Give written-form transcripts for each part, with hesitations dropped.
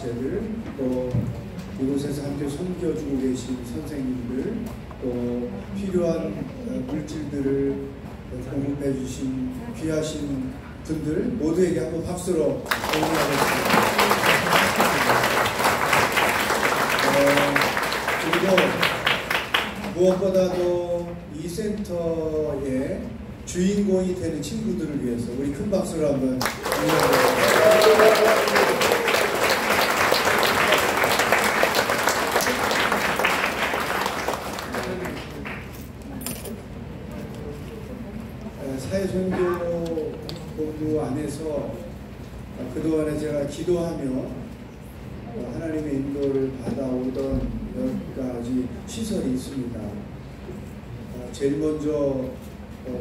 단체들, 또 이곳에서 함께 섬겨주고 계신 선생님들, 또 필요한 물질들을 공급해 주신 귀하신 분들 모두에게 한번 박수로 응원하겠습니다. 그리고 무엇보다도 이 센터의 주인공이 되는 친구들을 위해서 우리 큰 박수로 한번 응원하겠습니다. 사회선교 본부 안에서 그동안에 제가 기도하며 하나님의 인도를 받아오던 몇 가지 시설이 있습니다. 제일 먼저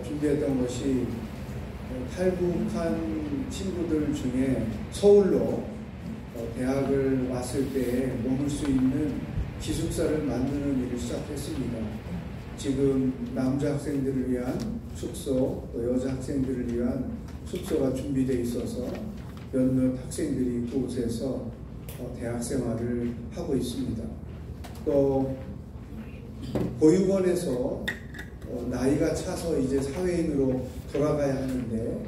준비했던 것이 탈북한 친구들 중에 서울로 대학을 왔을 때 머물 수 있는 기숙사를 만드는 일을 시작했습니다. 지금 남자 학생들을 위한 숙소, 또 여자 학생들을 위한 숙소가 준비되어 있어서 몇몇 학생들이 그곳에서 대학 생활을 하고 있습니다. 또 보육원에서 나이가 차서 이제 사회인으로 돌아가야 하는데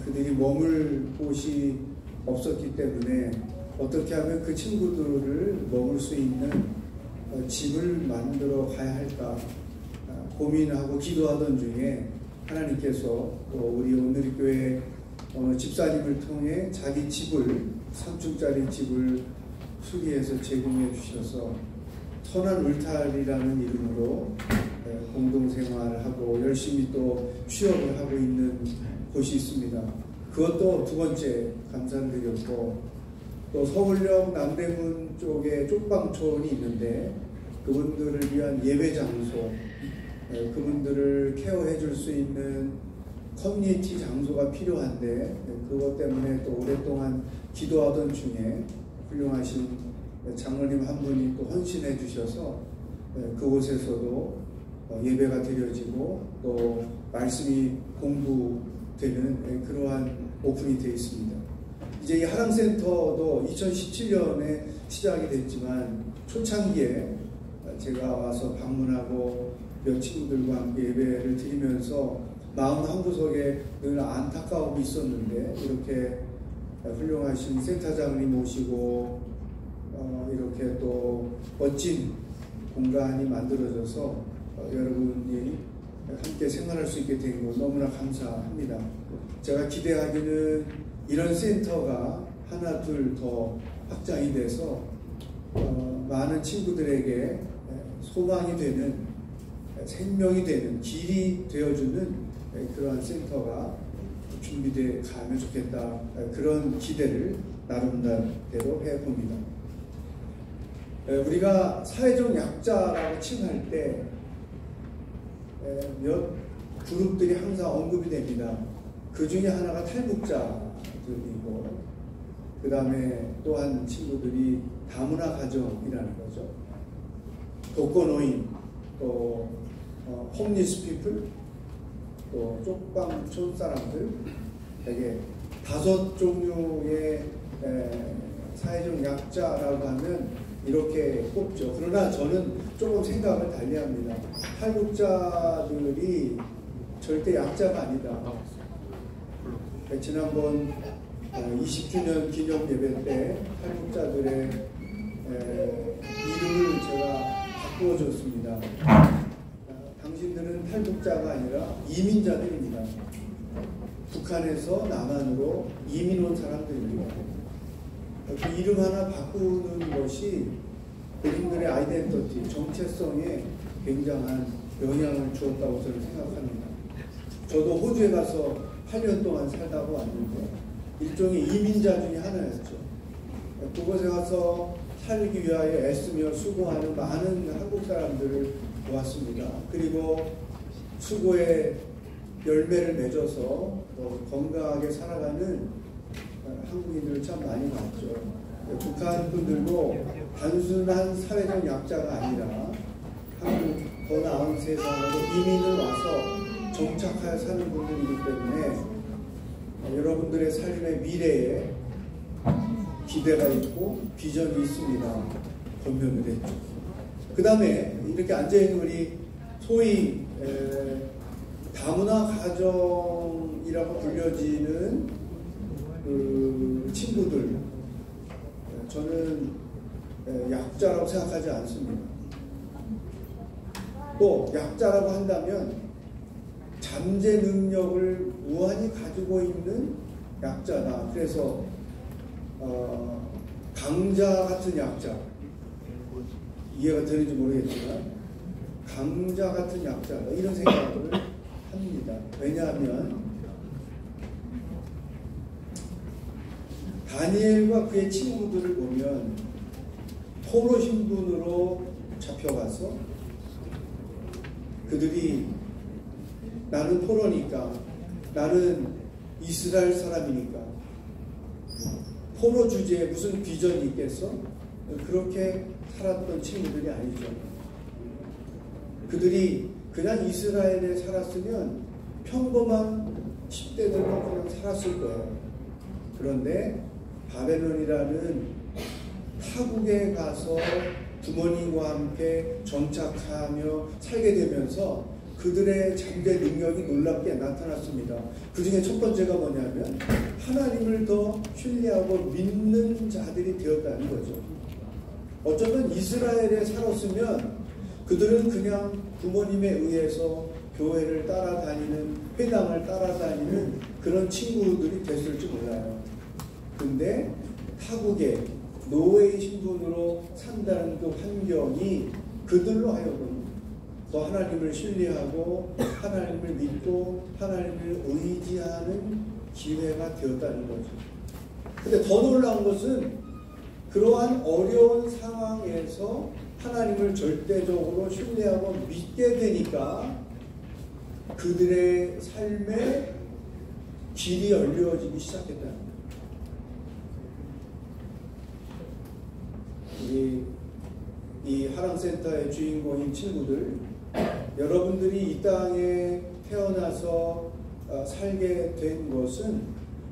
그들이 머물 곳이 없었기 때문에 어떻게 하면 그 친구들을 머물 수 있는 집을 만들어 가야 할까 고민하고 기도하던 중에 하나님께서 우리 오늘교회 집사님을 통해 자기 집을 3층짜리 집을 수리해서 제공해 주셔서 선한 울타리라는 이름으로 공동생활을 하고 열심히 또 취업을 하고 있는 곳이 있습니다. 그것도 두 번째 감사를 드렸고, 또 서울역 남대문 쪽에 쪽방촌이 있는데 그분들을 위한 예배 장소, 그분들을 케어해 줄 수 있는 커뮤니티 장소가 필요한데 그것 때문에 또 오랫동안 기도하던 중에 훌륭하신 장로님 한 분이 또 헌신해 주셔서 그곳에서도 예배가 드려지고 또 말씀이 공부되는 그러한 오픈이 되어 있습니다. 이제 이 하랑센터도 2017년에 시작이 됐지만 초창기에 제가 와서 방문하고 몇 친구들과 함께 예배를 드리면서 마음 한구석에 늘 안타까움이 있었는데 이렇게 훌륭하신 센터장님 모시고 이렇게 또 멋진 공간이 만들어져서 여러분이 함께 생활할 수 있게 된 것 너무나 감사합니다. 제가 기대하기는 이런 센터가 하나 둘 더 확장이 돼서 많은 친구들에게 소망이 되는, 생명이 되는, 길이 되어주는 그러한 센터가 준비되어 가면 좋겠다, 그런 기대를 나름대로 해봅니다. 우리가 사회적 약자라고 칭할 때 몇 그룹들이 항상 언급이 됩니다. 그 중에 하나가 탈북자들이고, 그 다음에 또한 친구들이 다문화 가정이라는 거죠. 독거노인, 또 홈리스 피플, 또 쪽방촌 사람들, 되게 5종류의 사회적 약자라고 하면 이렇게 꼽죠. 그러나 저는 조금 생각을 달리합니다. 탈북자들이 절대 약자가 아니다. 지난번 20주년 기념 예배 때 탈북자들의 이름을 제가 바꾸어 줬습니다. 당신들은 탈북자가 아니라 이민자들입니다. 북한에서 남한으로 이민 온 사람들입니다. 그 이름 하나 바꾸는 것이 그분들의 아이덴티티, 정체성에 굉장한 영향을 주었다고 저는 생각합니다. 저도 호주에 가서 8년 동안 살다가 왔는데 일종의 이민자 중에 하나였죠. 그곳에 가서 살기 위하여 애쓰며 수고하는 많은 한국 사람들을 보았습니다. 그리고 수고의 열매를 맺어서 건강하게 살아가는 한국인들을 참 많이 봤죠. 북한 분들도 단순한 사회적 약자가 아니라 한국 더 나은 세상으로 이민을 와서 정착하여 사는 분들이기 때문에 여러분들의 삶의 미래에 기대가 있고 비전이 있습니다. 권면을 했죠. 그 다음에 이렇게 앉아있는 우리 소위 다문화 가정이라고 불려지는 그 친구들, 저는 약자라고 생각하지 않습니다. 또 약자라고 한다면 잠재 능력을 무한히 가지고 있는 약자다. 그래서 강자 같은 약자, 이해가 되는지 모르겠지만 강자 같은 약자다, 이런 생각을 합니다. 왜냐하면 다니엘과 그의 친구들을 보면 포로 신분으로 잡혀가서 그들이 나는 포로니까, 나는 이스라엘 사람이니까 포로 주제에 무슨 비전이 있겠어? 그렇게 살았던 친구들이 아니죠. 그들이 그냥 이스라엘에 살았으면 평범한 10대들로 그냥 살았을 거예요. 그런데 바벨론이라는 타국에 가서 부모님과 함께 정착하며 살게 되면서 그들의 잠재 능력이 놀랍게 나타났습니다. 그 중에 첫 번째가 뭐냐면 하나님을 더 신뢰하고 믿는 자들이 되었다는 거죠. 어쩌면 이스라엘에 살았으면 그들은 그냥 부모님에 의해서 교회를 따라다니는, 회당을 따라다니는 그런 친구들이 됐을지 몰라요. 근데 타국에 노예의 신분으로 산다는 그 환경이 그들로 하여금 더 하나님을 신뢰하고 하나님을 믿고 하나님을 의지하는 기회가 되었다는 거죠. 근데 더 놀라운 것은 그러한 어려운 상황에서 하나님을 절대적으로 신뢰하고 믿게 되니까 그들의 삶에 길이 열려지기 시작했다는 거예요. 이 하랑센터의 주인공인 친구들, 여러분들이 이 땅에 태어나서 살게 된 것은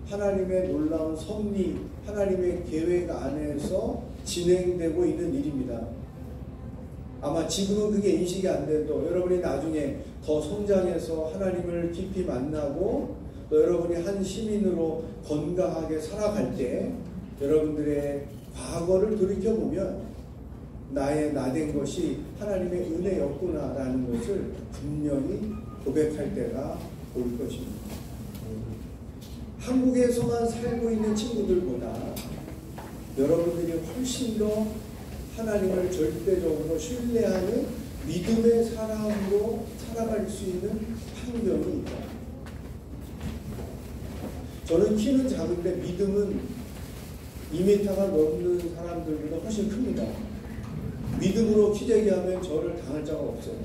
하나님의 놀라운 섭리, 하나님의 계획 안에서 진행되고 있는 일입니다. 아마 지금은 그게 인식이 안 돼도 여러분이 나중에 더 성장해서 하나님을 깊이 만나고 또 여러분이 한 시민으로 건강하게 살아갈 때 여러분들의 과거를 돌이켜보면 나의 나된 것이 하나님의 은혜였구나라는 것을 분명히 고백할 때가 올 것입니다. 한국에서만 살고 있는 친구들보다 여러분들이 훨씬 더 하나님을 절대적으로 신뢰하는 믿음의 사람으로 살아갈 수 있는 환경이 있다. 저는 키는 작은데 믿음은 2m가 넘는 사람들보다 훨씬 큽니다. 믿음으로 키재기 하면 저를 당할 자가 없어요.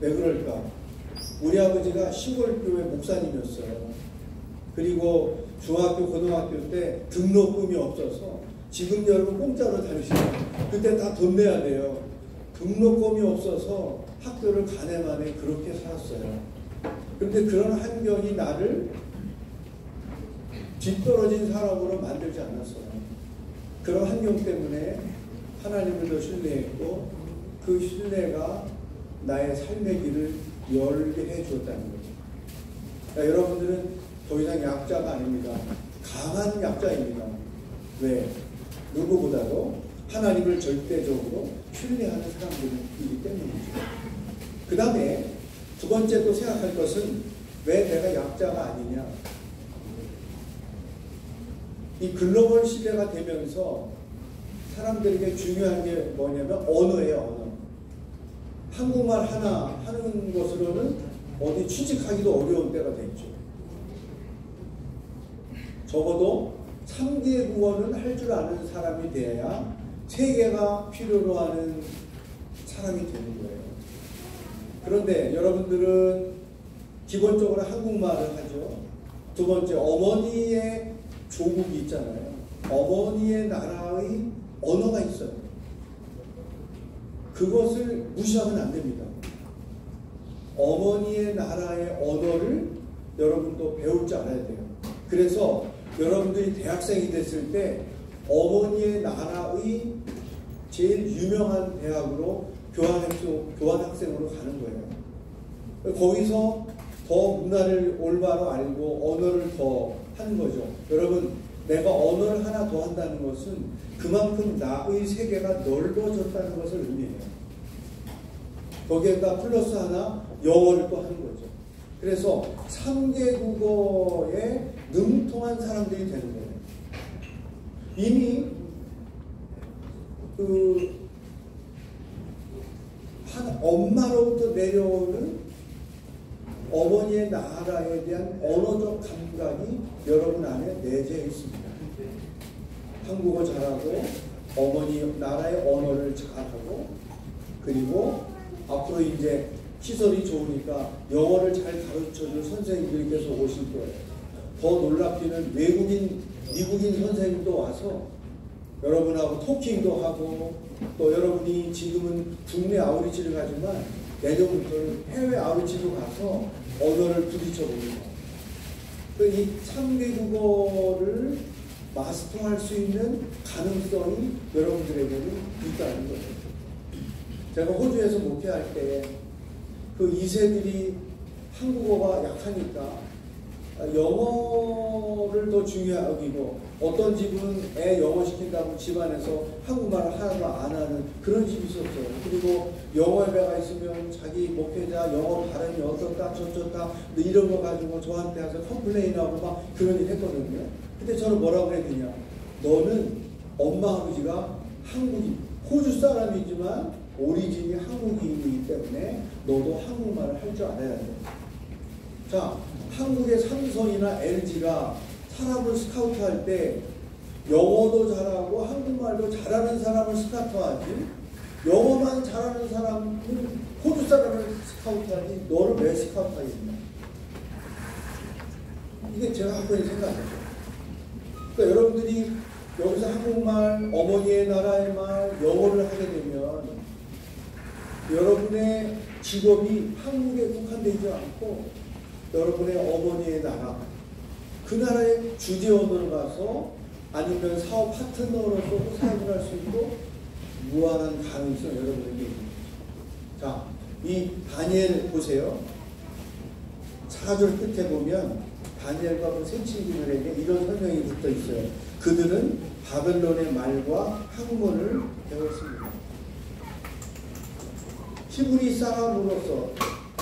왜 그럴까? 우리 아버지가 시골교회 목사님이었어요. 그리고 중학교, 고등학교 때 등록금이 없어서, 지금 여러분 공짜로 다니시죠? 그때 다 돈 내야 돼요. 등록금이 없어서 학교를 가네마네 그렇게 살았어요. 그런데 그런 환경이 나를 뒤떨어진 사람으로 만들지 않았어요. 그런 환경 때문에 하나님을 더 신뢰했고 그 신뢰가 나의 삶의 길을 열게 해주었다는 거죠. 그러니까 여러분들은 더 이상 약자가 아닙니다. 강한 약자입니다. 왜? 누구보다도 하나님을 절대적으로 신뢰하는 사람들이기 때문이죠. 그 다음에 두 번째 또 생각할 것은 왜 내가 약자가 아니냐. 이 글로벌 시대가 되면서 사람들에게 중요한 게 뭐냐면 언어예요, 언어. 한국말 하나 하는 것으로는 어디 취직하기도 어려운 때가 됐죠. 적어도 3개 구원은 할 줄 아는 사람이 돼야 3개가 필요로 하는 사람이 되는 거예요. 그런데 여러분들은 기본적으로 한국말을 하죠. 두 번째, 어머니의 조국이 있잖아요. 어머니의 나라의 언어가 있어요. 그것을 무시하면 안 됩니다. 어머니의 나라의 언어를 여러분도 배울 줄 알아야 돼요. 그래서 여러분들이 대학생이 됐을 때 어머니의 나라의 제일 유명한 대학으로 교환학생으로 가는 거예요. 거기서 더 문화를 올바로 알고 언어를 더 하는 거죠. 여러분, 내가 언어를 하나 더 한다는 것은 그만큼 나의 세계가 넓어졌다는 것을 의미해요. 거기에다 플러스 하나 영어를 또 하는 거죠. 그래서 3개 국어에 능통한 사람들이 되는 거예요. 이미 한 엄마로부터 내려오는 어머니의 나라에 대한 언어적 감각이 여러분 안에 내재해 있습니다. 한국어 잘하고 어머니 나라의 언어를 잘하고 그리고 앞으로 이제 시설이 좋으니까 영어를 잘 가르쳐줄 선생님들이 계속 오실 거예요. 더 놀랍기는 미국인 선생님도 와서 여러분하고 토킹도 하고 또 여러분이 지금은 국내 아우리치를 가지만 내년부터는 해외 아우리치도 가서 언어를 부딪혀 봅니다. 이 3개 국어를 마스터할 수 있는 가능성이 여러분들에게는 있다는 거죠. 제가 호주에서 목회할 때 그 2세들이 한국어가 약하니까 영어를 더 중요하게 여기고 어떤 집은 애 영어 시킨다고 집안에서 한국말을 하나도 안 하는 그런 집이 있었어요. 그리고 영어 배가 있으면 자기 목회자 영어 발음이 어떻다 저쩌다 이런 거 가지고 저한테 와서 컴플레인하고 막 그런 일 했거든요. 근데 저는 뭐라고 그랬느냐, 너는 엄마 아버지가 호주 사람이지만 오리진이 한국인이기 때문에 너도 한국말을 할 줄 알아야 돼. 자, 한국의 삼성이나 LG가 사람을 스카우트할 때 영어도 잘하고 한국말도 잘하는 사람을 스카우트하지, 영어만 잘하는 사람은 호주 사람을 스카우트하지 너를 왜 스카우트하겠냐. 이게 제가 한 번에 생각해요. 그러니까 여러분들이 여기서 한국말, 어머니의 나라의 말, 영어를 하게 되면 여러분의 직업이 한국에 국한되지 않고 여러분의 어머니의 나라, 그 나라의 주재 언어를 가서 아니면 사업 파트너로서도 사용을 할 수 있고 무한한 가능성이 여러분에게 있습니다. 자, 이 다니엘 보세요. 4절 끝에 보면 다니엘과 그 세 친구들에게 이런 설명이 붙어 있어요. 그들은 바벨론의 말과 학문을 배웠습니다. 히브리 사람으로서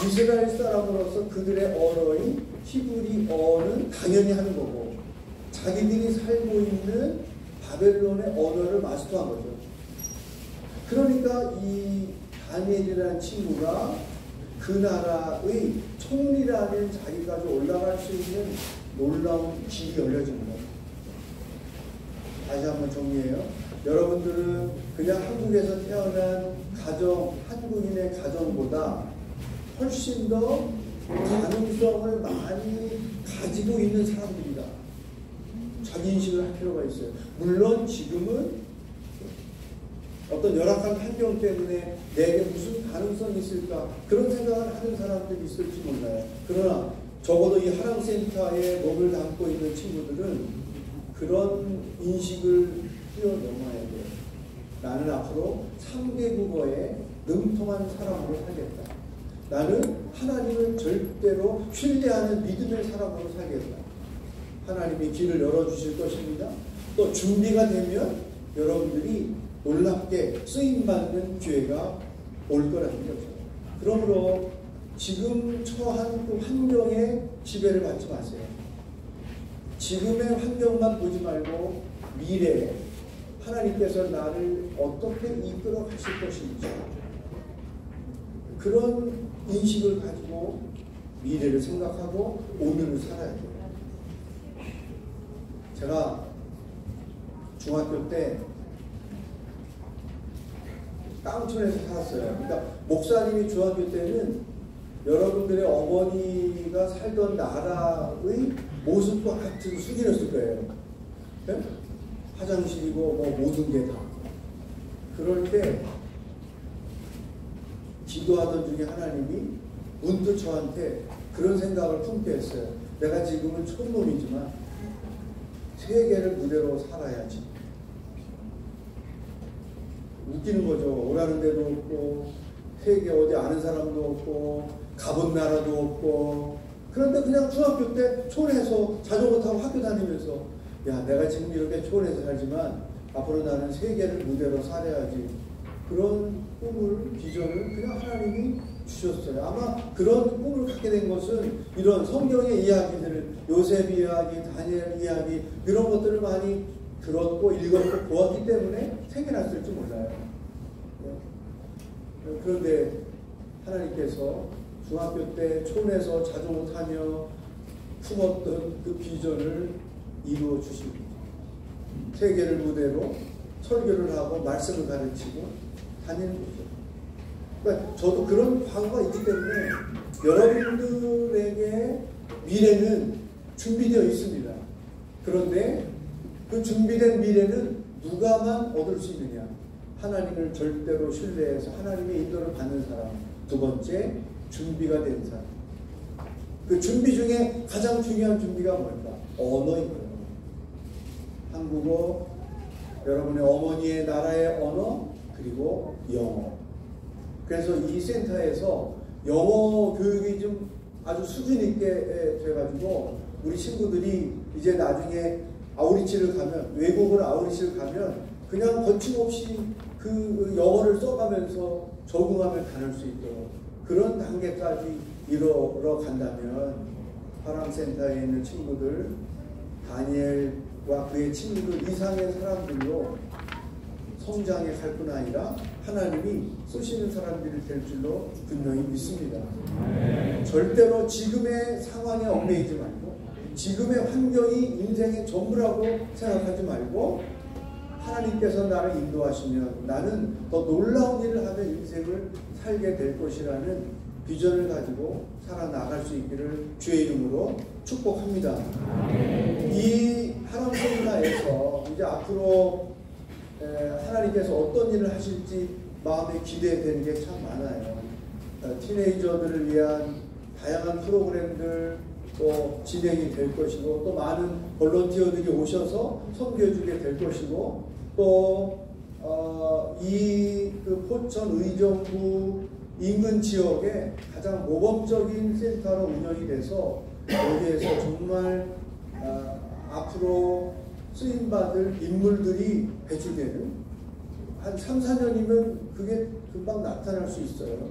이스라엘 사람으로서 그들의 언어인 히브리어는 당연히 하는 거고 자기들이 살고 있는 바벨론의 언어를 마스터한 거죠. 그러니까 이 다니엘이라는 친구가 그 나라의 총리라는 자기까지 올라갈 수 있는 놀라운 길이 열려진 거예요. 다시 한번 정리해요. 여러분들은 그냥 한국에서 태어난 가정, 한국인의 가정보다 훨씬 더 가능성을 많이 가지고 있는 사람들이다. 자기 인식을 할 필요가 있어요. 물론 지금은 어떤 열악한 환경 때문에 내게 무슨 가능성이 있을까 그런 생각을 하는 사람들이 있을지 몰라요. 그러나 적어도 이 하랑센터에 몸을 담고 있는 친구들은 그런 인식을 뛰어넘어야 돼요. 나는 앞으로 3개 국어에 능통한 사람으로 살겠다. 나는 하나님을 절대로 신뢰하는 믿음의 사람으로 살겠다. 하나님이 길을 열어주실 것입니다. 또 준비가 되면 여러분들이 놀랍게 쓰임받는 기회가 올 거라는 거죠. 그러므로 지금 처한 그 환경에 지배를 받지 마세요. 지금의 환경만 보지 말고 미래에 하나님께서 나를 어떻게 이끌어 가실 것인지 그런 인식을 가지고 미래를 생각하고 오늘을 살아야 돼요. 제가 중학교 때 깡촌에서 살았어요. 그러니까 목사님이 중학교 때는 여러분들의 어머니가 살던 나라의 모습과 같은 수준이었을 거예요. 네? 화장실이고 뭐 모든 게 다. 그럴 때 기도하던 중에 하나님이 문득 저한테 그런 생각을 품게 했어요. 내가 지금은 촌놈이지만 세계를 무대로 살아야지. 웃기는 거죠. 오라는 데도 없고 세계 어디 아는 사람도 없고 가본 나라도 없고, 그런데 그냥 중학교 때 초원에서 자전거 타고 학교 다니면서 야, 내가 지금 이렇게 초원에서 살지만 앞으로 나는 세계를 무대로 살아야지, 그런 꿈을, 비전을 그냥 하나님이 주셨어요. 아마 그런 꿈을 갖게 된 것은 이런 성경의 이야기들을, 요셉 이야기, 다니엘 이야기, 이런 것들을 많이 들었고 읽었고 보았기 때문에 생겨났을지 몰라요. 그런데 하나님께서 중학교 때 촌에서 자전거 타며 품었던 그 비전을 이루어 주시고 세계를 무대로 설교를 하고 말씀을 가르치고 다니는 거죠. 그러니까 저도 그런 과거가 있기 때문에 여러분들에게 미래는 준비되어 있습니다. 그런데 그 준비된 미래는 누가만 얻을 수 있느냐? 하나님을 절대로 신뢰해서 하나님의 인도를 받는 사람. 두 번째, 준비가 된 사람. 그 준비 중에 가장 중요한 준비가 뭘까? 언어인 거예요. 한국어, 여러분의 어머니의 나라의 언어, 그리고 영어. 그래서 이 센터에서 영어 교육이 좀 아주 수준 있게 돼가지고 우리 친구들이 이제 나중에 아우리치를 가면, 외국을 아우리치를 가면 그냥 거침없이 그 영어를 써가면서 적응하며 다닐 수 있도록 그런 단계까지 이루어 간다면 파랑센터에 있는 친구들, 다니엘과 그의 친구들 이상의 사람들로 성장해 갈 뿐 아니라 하나님이 쓰시는 사람들이 될 줄로 분명히 믿습니다. 절대로 지금의 상황에 얽매이지 말고, 지금의 환경이 인생의 전부라고 생각하지 말고, 하나님께서 나를 인도하시면 나는 더 놀라운 일을 하며 인생을 살게 될 것이라는 비전을 가지고 살아나갈 수 있기를 주의 이름으로 축복합니다. 이 하나님나라에서 이제 앞으로 하나님께서 어떤 일을 하실지 마음에 기대되는 게 참 많아요. 티네이저들을 위한 다양한 프로그램들 또 진행이 될 것이고, 또 많은 볼런티어들이 오셔서 섬겨주게 될 것이고, 또 그 포천 의정부 인근 지역에 가장 모범적인 센터로 운영이 돼서 여기에서 정말 앞으로 쓰임받을 인물들이 배출되는, 한 3, 4년이면 그게 금방 나타날 수 있어요.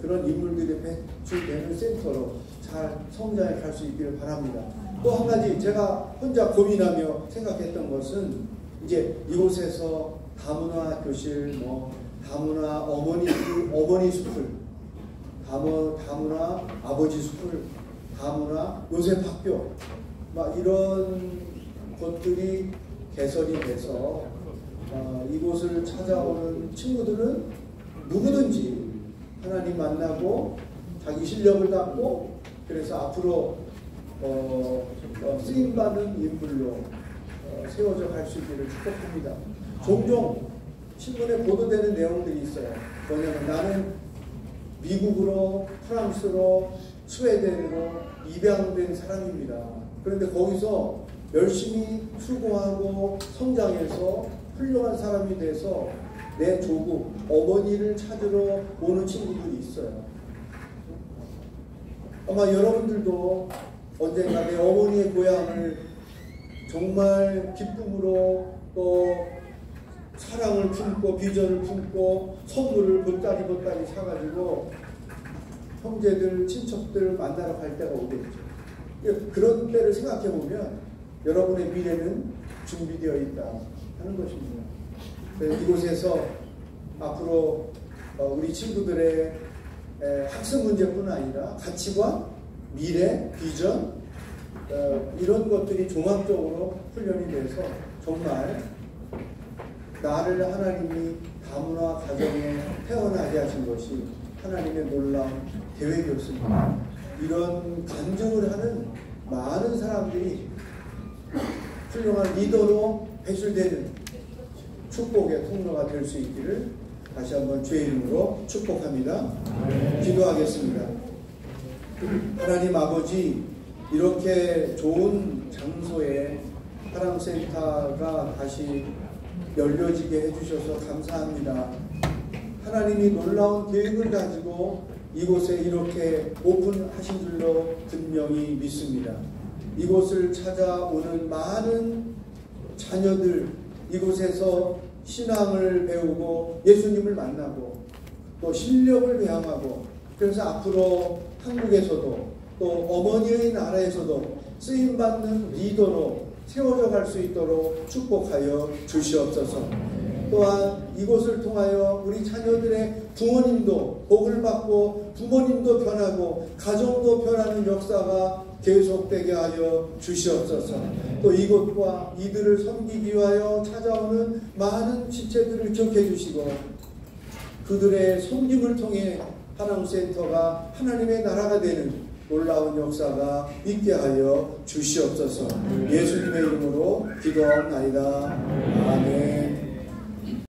그런 인물들이 배출되는 센터로 잘 성장해 갈 수 있기를 바랍니다. 또 한 가지 제가 혼자 고민하며 생각했던 것은, 이제 이곳에서 다문화 교실, 다문화 어머니 스쿨, 다문화 아버지 스쿨, 다문화 요셉 학교, 막 이런 것들이 개설이 돼서 이곳을 찾아오는 친구들은 누구든지 하나님 만나고 자기 실력을 닦고, 그래서 앞으로 쓰임받는 인물로 세워져 갈 수 있기를 축복합니다. 종종 신문에 보도되는 내용들이 있어요. 뭐냐면 나는 미국으로, 프랑스로, 스웨덴으로 입양된 사람입니다. 그런데 거기서 열심히 수고하고 성장해서 훌륭한 사람이 돼서 내 조국, 어머니를 찾으러 오는 친구들이 있어요. 아마 여러분들도 언젠가 내 어머니의 고향을 정말 기쁨으로, 또 사랑을 품고 비전을 품고 선물을 보따리 사가지고 형제들, 친척들 만나러 갈 때가 오겠죠. 그런 때를 생각해 보면 여러분의 미래는 준비되어 있다 하는 것입니다. 이곳에서 앞으로 우리 친구들의 학습 문제뿐 아니라 가치관, 미래, 비전, 이런 것들이 종합적으로 훈련이 돼서 정말 나를 하나님이 다문화 가정에 태어나게 하신 것이 하나님의 놀라운 계획이었습니다. 이런 간증을 하는 많은 사람들이 훌륭한 리더로 배출되는 축복의 통로가 될 수 있기를 다시 한번 주의 이름으로 축복합니다. 기도하겠습니다. 하나님 아버지, 이렇게 좋은 장소에 사랑센터가 다시 열려지게 해주셔서 감사합니다. 하나님이 놀라운 계획을 가지고 이곳에 이렇게 오픈하신 줄로 분명히 믿습니다. 이곳을 찾아오는 많은 자녀들, 이곳에서 신앙을 배우고 예수님을 만나고 또 실력을 배양하고, 그래서 앞으로 한국에서도 또 어머니의 나라에서도 쓰임받는 리더로 세워져 갈 수 있도록 축복하여 주시옵소서. 또한 이곳을 통하여 우리 자녀들의 부모님도 복을 받고 부모님도 변하고 가정도 변하는 역사가 계속되게 하여 주시옵소서. 또 이곳과 이들을 섬기기 위하여 찾아오는 많은 지체들을 기억해 주시고, 그들의 섬김을 통해 하나님센터가 하나님의 나라가 되는 놀라운 역사가 있게 하여 주시옵소서. 예수님의 이름으로 기도하옵나이다. 아멘.